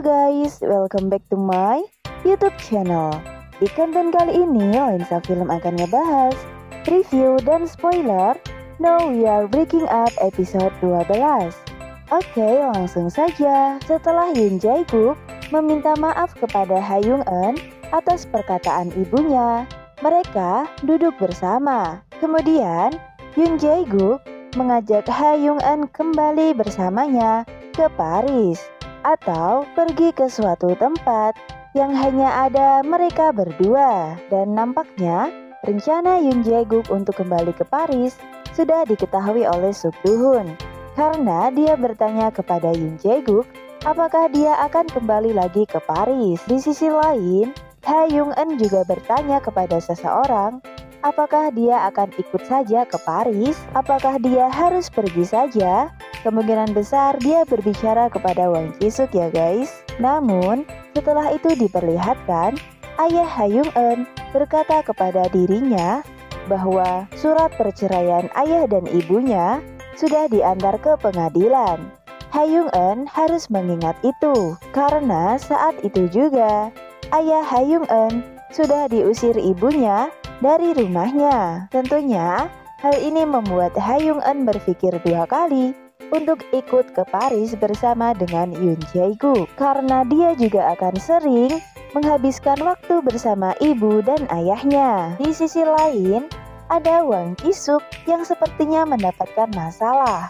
guys, welcome back to my YouTube channel. Di konten kali ini, Lensa Film akan ngebahas review dan spoiler Now We Are Breaking Up episode 12. Oke, langsung saja. Setelah Yoon Jae-guk meminta maaf kepada Ha Young-eun atas perkataan ibunya, mereka duduk bersama. Kemudian, Yoon Jae-guk mengajak Ha Young-eun kembali bersamanya ke Paris atau pergi ke suatu tempat yang hanya ada mereka berdua. Dan nampaknya rencana Yoon Jae-guk untuk kembali ke Paris sudah diketahui oleh Suk Do-hun, karena dia bertanya kepada Yoon Jae-guk apakah dia akan kembali lagi ke Paris. Di sisi lain, Ha Young-eun juga bertanya kepada seseorang apakah dia akan ikut saja ke Paris, apakah dia harus pergi saja. Kemungkinan besar dia berbicara kepada Wang Ji-suk ya guys. Namun setelah itu diperlihatkan ayah Ha Young-eun berkata kepada dirinya bahwa surat perceraian ayah dan ibunya sudah diantar ke pengadilan. Ha Young-eun harus mengingat itu karena saat itu juga ayah Ha Young-eun sudah diusir ibunya dari rumahnya. Tentunya hal ini membuat Ha Young-eun berpikir dua kali untuk ikut ke Paris bersama dengan Yoon Jae-guk, karena dia juga akan sering menghabiskan waktu bersama ibu dan ayahnya. Di sisi lain, ada Wang Ji-suk yang sepertinya mendapatkan masalah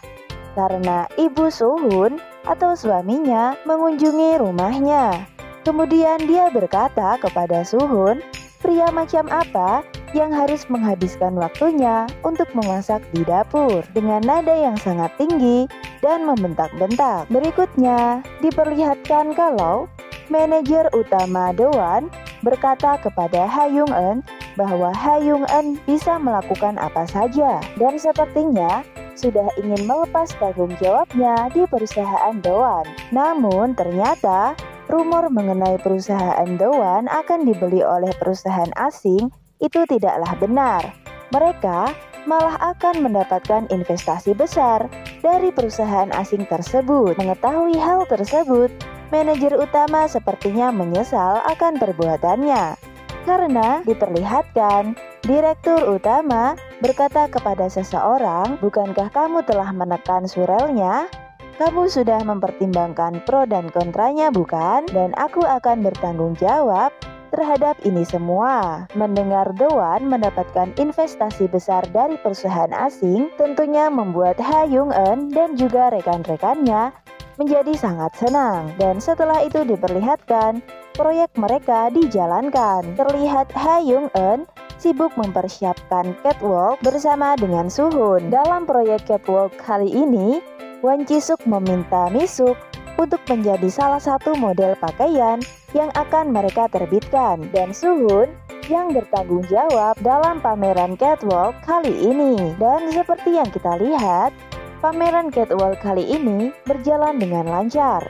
karena ibu Soo-hun atau suaminya mengunjungi rumahnya. Kemudian dia berkata kepada Soo-hun, pria macam apa yang harus menghabiskan waktunya untuk memasak di dapur, dengan nada yang sangat tinggi dan membentak-bentak. Berikutnya diperlihatkan kalau manajer utama Do-won berkata kepada Ha Young-eun bahwa Ha Young-eun bisa melakukan apa saja dan sepertinya sudah ingin melepas tanggung jawabnya di perusahaan Do-won. Namun ternyata rumor mengenai perusahaan Do-won akan dibeli oleh perusahaan asing itu tidaklah benar. Mereka malah akan mendapatkan investasi besar dari perusahaan asing tersebut. Mengetahui hal tersebut, manajer utama sepertinya menyesal akan perbuatannya, karena diperlihatkan direktur utama berkata kepada seseorang, bukankah kamu telah menekan surelnya? Kamu sudah mempertimbangkan pro dan kontranya bukan? Dan aku akan bertanggung jawab terhadap ini semua. Mendengar Do-won mendapatkan investasi besar dari perusahaan asing tentunya membuat Ha Young-eun dan juga rekan-rekannya menjadi sangat senang. Dan setelah itu diperlihatkan proyek mereka dijalankan. Terlihat Ha Young-eun sibuk mempersiapkan catwalk bersama dengan Soo-hun. Dalam proyek catwalk kali ini, Wang Ji-suk meminta Mi-suk untuk menjadi salah satu model pakaian yang akan mereka terbitkan, dan Soo-hun yang bertanggung jawab dalam pameran catwalk kali ini. Dan seperti yang kita lihat, pameran catwalk kali ini berjalan dengan lancar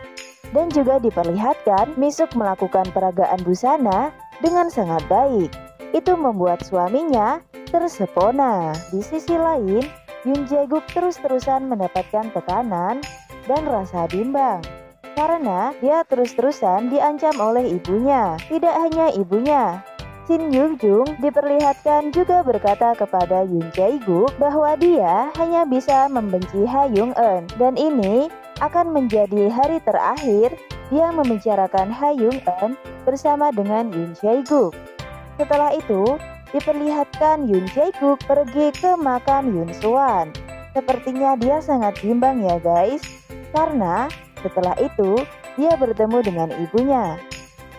dan juga diperlihatkan Mi-suk melakukan peragaan busana dengan sangat baik. Itu membuat suaminya tersepona. Di sisi lain, Yoon Jae-guk terus-terusan mendapatkan tekanan dan rasa bimbang karena dia terus-terusan diancam oleh ibunya. Tidak hanya ibunya, Shin Yul-jung diperlihatkan juga berkata kepada Yoon Jae-guk bahwa dia hanya bisa membenci Ha Young-eun, dan ini akan menjadi hari terakhir dia membicarakan Ha Young-eun bersama dengan Yoon Jae-guk. Setelah itu diperlihatkan Yoon Jae-guk pergi ke makam Yoon Soo-wan. Sepertinya dia sangat bimbang ya guys, karena setelah itu dia bertemu dengan ibunya.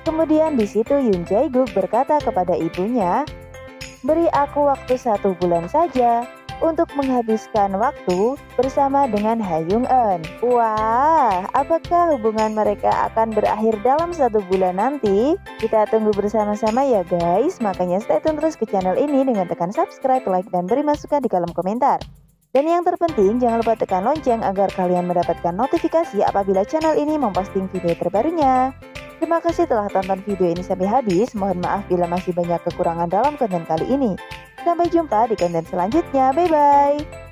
Kemudian di situ Yoon Jae-guk berkata kepada ibunya, beri aku waktu 1 bulan saja untuk menghabiskan waktu bersama dengan Ha Young-eun. Wah, apakah hubungan mereka akan berakhir dalam 1 bulan nanti? Kita tunggu bersama-sama ya guys. Makanya stay tune terus ke channel ini dengan tekan subscribe, like, dan beri masukan di kolom komentar. Dan yang terpenting, jangan lupa tekan lonceng agar kalian mendapatkan notifikasi apabila channel ini memposting video terbarunya. Terima kasih telah tonton video ini sampai habis. Mohon maaf bila masih banyak kekurangan dalam konten kali ini. Sampai jumpa di konten selanjutnya. Bye-bye.